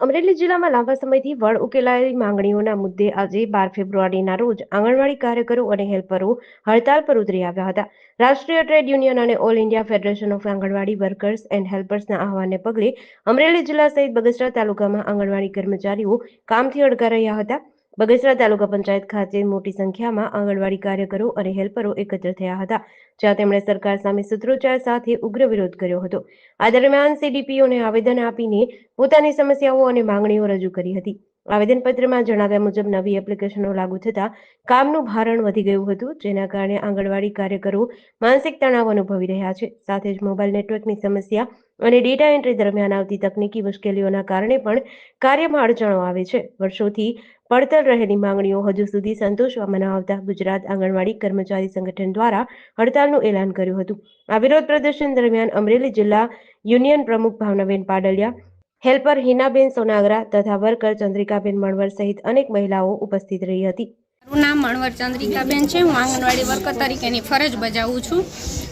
અમરેલી જિલ્લામાં લાંબા સમયથી વડ ઉકેલાયેલી માંગણીઓના મુદ્દે આજે 12 ફેબ્રુઆરીના રોજ આંગણવાડી કાર્યકરો અને હેલ્પરો હડતાલ પર ઉતરી આવ્યા હતા. રાષ્ટ્રીય ટ્રેડ યુનિયન અને all India federation of Anganwadi workers and હેલ્પર્સના આહવાનને પગલે અમરેલી જિલ્લા સહિત બગસરા તાલુકામાં આંગણવાડી કર્મચારીઓ કામથી અડગા રહ્યા હતા. બગસરા તાલુકા પંચાયત ખાતે મોટી સંખ્યામાં આંગણવાડી કાર્યકરો અને હેલ્પરો એકત્ર થયા હતા, જ્યાં તેમણે સરકાર સામે સૂત્રોચ્ચાર સાથે ઉગ્ર વિરોધ કર્યો હતો. આ દરમિયાન સીડીપીઓને આવેદન આપીને પોતાની સમસ્યાઓ અને માંગણીઓ રજૂ કરી હતી. આવેદનપત્રમાં જણાવ્યા મુજબ નવી એપ્લિકેશનો લાગુ થતા કામનું ભારણ વધી ગયું હતું, જેના કારણે આંગણવાડી કાર્યકરો માનસિક તણાવ અનુભવી રહ્યા છે. સાથે જ મોબાઈલ નેટવર્કની સમસ્યા અને ડેટા એન્ટ્રી દરમિયાન આવતી તકનીકી મુશ્કેલીઓના કારણે પણ કાર્યમાં અડચણો આવે છે. વર્ષોથી પડતર રહેલી માંગણીઓ હજુ સુધી સંતોષવામાં ન આવતા ગુજરાત આંગણવાડી કર્મચારી સંગઠન દ્વારા હડતાલનું એલાન કર્યું હતું. આ વિરોધ પ્રદર્શન દરમિયાન અમરેલી જિલ્લા યુનિયન પ્રમુખ ભાવનાબેન પાડલિયા, હેલ્પર હિનાબેન સોનાગરા તથા વર્કર ચંદ્રિકાબેન મણવર સહિત અનેક મહિલાઓ ઉપસ્થિત રહી હતી. મારું નામ મણવર ચંદ્રિકાબેન છે. હું આંગણવાડી વર્કર તરીકેની ફરજ બજાવું છું.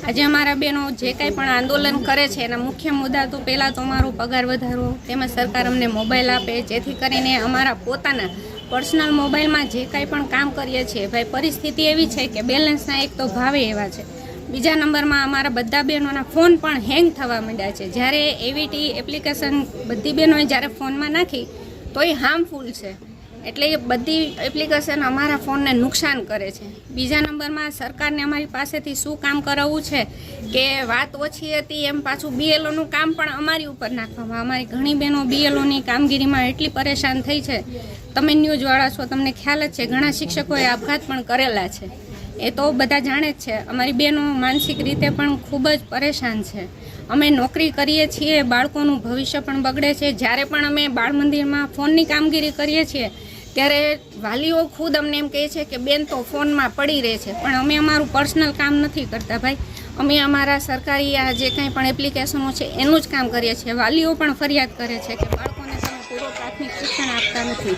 આજે અમારા બહેનો જે કંઈ પણ આંદોલન કરે છે એના મુખ્ય મુદ્દા તો પહેલાં તો અમારો પગાર વધારો, તેમજ સરકાર અમને મોબાઈલ આપે, જેથી કરીને અમારા પોતાના પર્સનલ મોબાઈલમાં જે કંઈ પણ કામ કરીએ છીએ, ભાઈ પરિસ્થિતિ એવી છે કે બેલેન્સના એક તો ભાવે એવા છે. બીજા નંબરમાં અમારા બધા બહેનોના ફોન પણ હેંગ થવા માંડ્યા છે. જ્યારે એવીટી એપ્લિકેશન બધી બહેનોએ જ્યારે ફોનમાં નાખી તો એ હાર્મફુલ છે, એટલે એ બધી એપ્લિકેશન અમારા ફોનને નુકસાન કરે છે. બીજા નંબરમાં સરકારને અમારી પાસેથી શું કામ કરાવવું છે કે વાત ઓછી હતી એમ પાછું બીએલઓનું કામ પણ અમારી ઉપર નાખવામાં. અમારી ઘણી બહેનો બીએલઓની કામગીરીમાં એટલી પરેશાન થઈ છે. તમે ન્યૂઝવાળા છો, તમને ખ્યાલ જ છે, ઘણા શિક્ષકોએ આપઘાત પણ કરેલા છે. એ તો બધા જાણે જ છે. અમારી બહેનો માનસિક રીતે પણ ખૂબ જ પરેશાન છે. અમે નોકરી કરીએ છીએ, બાળકોનું ભવિષ્ય પણ બગડે છે. જ્યારે પણ અમે બાળ મંદિરમાં ફોનની કામગીરી કરીએ છીએ ત્યારે વાલીઓ ખુદ અમને એમ કહે છે કે બેન તો ફોનમાં પડી રહે છે, પણ અમે અમારું પર્સનલ કામ નથી કરતા ભાઈ. અમે અમારા સરકારી આ જે કંઈ પણ એપ્લિકેશનો છે એનું જ કામ કરીએ છીએ. વાલીઓ પણ ફરિયાદ કરે છે કે બાળકોને તમે પૂરો પ્રાથમિક શિક્ષણ આપતા નથી.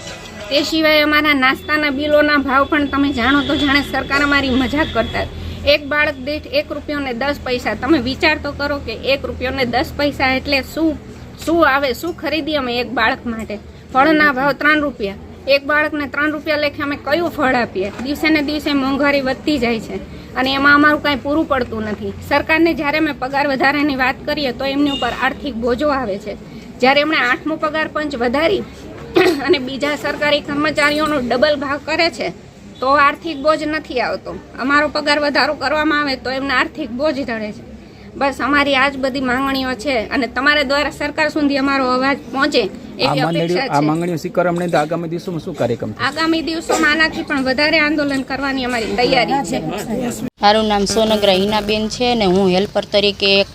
તે સિવાય અમારા નાસ્તાના બિલોના ભાવ પણ તમે જાણો તો જાણે સરકાર અમારી મજાક કરતા. એક બાળક દીઠ ₹1.10. તમે વિચાર તો કરો કે ₹1.10 એટલે શું આવે, શું ખરીદી અમે એક બાળક માટે. ફળના ભાવ ₹3. એક બાળકને ₹3 લેખે અમે કયું ફળ આપીએ? દિવસે ને દિવસે મોંઘવારી વધતી જાય છે અને એમાં અમારું કાંઈ પૂરું પડતું નથી. સરકારને જ્યારે અમે પગાર વધારાની વાત કરીએ તો એમની ઉપર આર્થિક બોજો આવે છે. જ્યારે એમણે 8મો પગાર પંચ વધારી અને બીજા સરકારી કર્મચારીઓનો ડબલ ભાગ કરે છે તો આર્થિક બોજ નથી આવતો. અમારો પગાર વધારો કરવામાં આવે તો એમને આર્થિક બોજ ધરે છે. બસ અમારી આ જ બધી માંગણીઓ છે અને તમારા દ્વારા સરકાર સુધી અમારો અવાજ પહોંચે એવી અપેક્ષા છે. આ માંગણીઓ સ્વીકારવા તો આગામી દિવસોમાં શું કાર્યક્રમ? આગામી દિવસોમાં આનાથી પણ વધારે આંદોલન કરવાની અમારી તૈયારી છે. મારું નામ સોનગરા હિનાબેન છે અને હું હેલ્પર તરીકે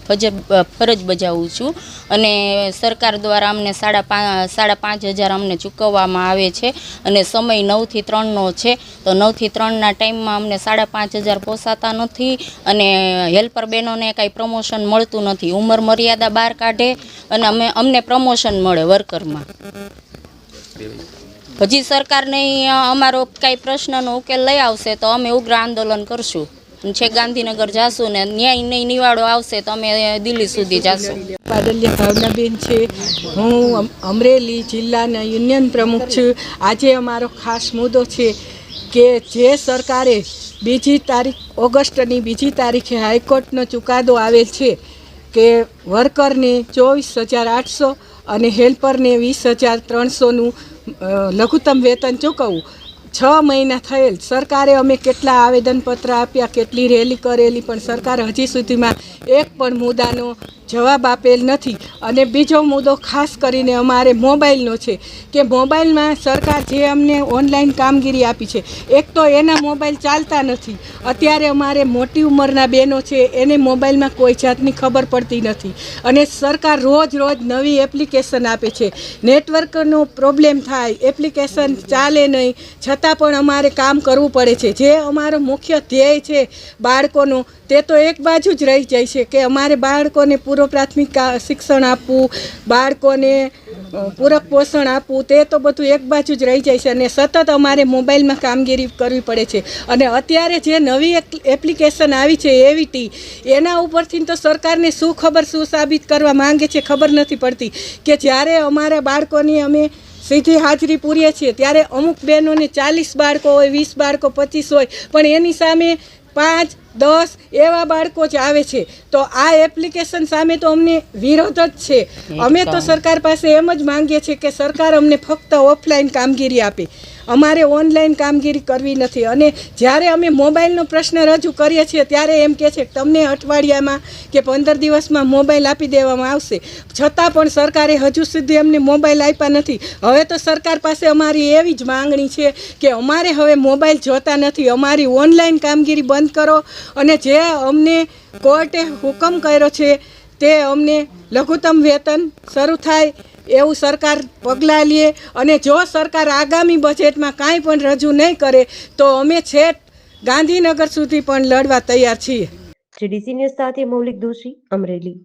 ફરજ બજાવું છું. અને સરકાર દ્વારા અમને 5,500 અમને ચૂકવવામાં આવે છે અને સમય 9 થી 3નો છે. તો 9 થી 3ના ટાઈમમાં અમને 5,500 પોસાતા નથી અને હેલ્પર બહેનોને કાંઈ પ્રમોશન મળતું નથી. ઉંમર મર્યાદા બહાર કાઢે અને અમને પ્રમોશન મળે વર્કરમાં. હજી સરકાર નહીં અમારો કાંઈ પ્રશ્નનો ઉકેલ લઈ આવશે તો અમે ઉગ્ર આંદોલન કરશું. છે ગાંધીનગર જાશું ને ન્યાય નહીં નિવાડો આવશે તો અમે દિલ્હી સુધી જાશું. પાડલિયા ભાવનાબેન છે. હું અમરેલી જિલ્લાના યુનિયન પ્રમુખ છું. આજે અમારો ખાસ મુદ્દો છે કે જે સરકારે 2 તારીખ ઓગસ્ટની 2 તારીખે હાઈકોર્ટનો ચુકાદો આવેલ છે કે વર્કરને 24,800 અને હેલ્પરને 20,300નું લઘુત્તમ વેતન ચૂકવવું. 6 મહિના થયેલ. સરકારે અમે કેટલા આવેદનપત્ર આપ્યા, કેટલી રેલી કરેલી, પણ સરકાર હજી સુધીમાં એક પણ મુદ્દાનો જવાબ આપેલ નથી. અને બીજો મુદ્દો ખાસ કરીને અમારે મોબાઈલનો છે કે મોબાઈલમાં સરકાર જે અમને ઓનલાઈન કામગીરી આપી છે, એક તો એના મોબાઈલ ચાલતા નથી. અત્યારે અમારે મોટી ઉંમરના બહેનો છે એને મોબાઈલમાં કોઈ જાતની ખબર પડતી નથી અને સરકાર રોજ નવી એપ્લિકેશન આપે છે. નેટવર્કનો પ્રોબ્લેમ થાય, એપ્લિકેશન ચાલે નહીં, છતાં પણ અમારે કામ કરવું પડે છે. જે અમારો મુખ્ય ધ્યેય છે બાળકોનો, તે તો એક બાજુ જ રહી જાય છે કે અમારે બાળકોને પૂરો પૂર્વ પ્રાથમિક શિક્ષણ આપવું, બાળકોને પૂરક પોષણ આપવું, તે તો બધું એક બાજુ જ રહી જાય છે અને સતત અમારે મોબાઈલમાં કામગીરી કરવી પડે છે. અને અત્યારે જે નવી એપ્લિકેશન આવી છે એવીટી, એના ઉપરથી તો સરકારને શું ખબર શું સાબિત કરવા માંગે છે ખબર નથી પડતી કે જ્યારે અમારા બાળકોની અમે સીધી હાજરી પૂરીએ છીએ ત્યારે અમુક બહેનોને 40 બાળકો હોય, 20 બાળકો, 25 હોય, પણ એની સામે 5, 10 એવા બાળકો જ આવે છે. તો આ એપ્લિકેશન સામે તો અમને વિરોધ જ છે. અમે તો સરકાર પાસે એમ જ માંગીએ છીએ કે સરકાર અમને ફક્ત ઓફલાઈન કામગીરી આપે, અમારે ઓનલાઈન કામગીરી કરવી નથી. અને જ્યારે અમે મોબાઈલનો પ્રશ્ન રજૂ કરીએ છીએ ત્યારે એમ કહે છે કે તમને અઠવાડિયામાં કે 15 દિવસમાં મોબાઈલ આપી દેવામાં આવશે, છતાં પણ સરકારે હજુ સુધી અમને મોબાઈલ આપ્યા નથી. હવે તો સરકાર પાસે અમારી એવી જ માંગણી છે કે અમારે હવે મોબાઈલ જોતા નથી, અમારી ઓનલાઈન કામગીરી બંધ કરો અને જે અમને કોર્ટે હુકમ કર્યો છે તે અમને લઘુત્તમ વેતન શરૂ થાય એવું સરકાર પગલાં લે. અને જો સરકાર આગામી બજેટમાં કાંઈ પણ રજૂ નહીં કરે તો અમે છેક ગાંધીનગર સુધી પણ લડવા તૈયાર છીએ. GDC ન્યૂઝ સાથે મૌલિક દોશી, અમરેલી.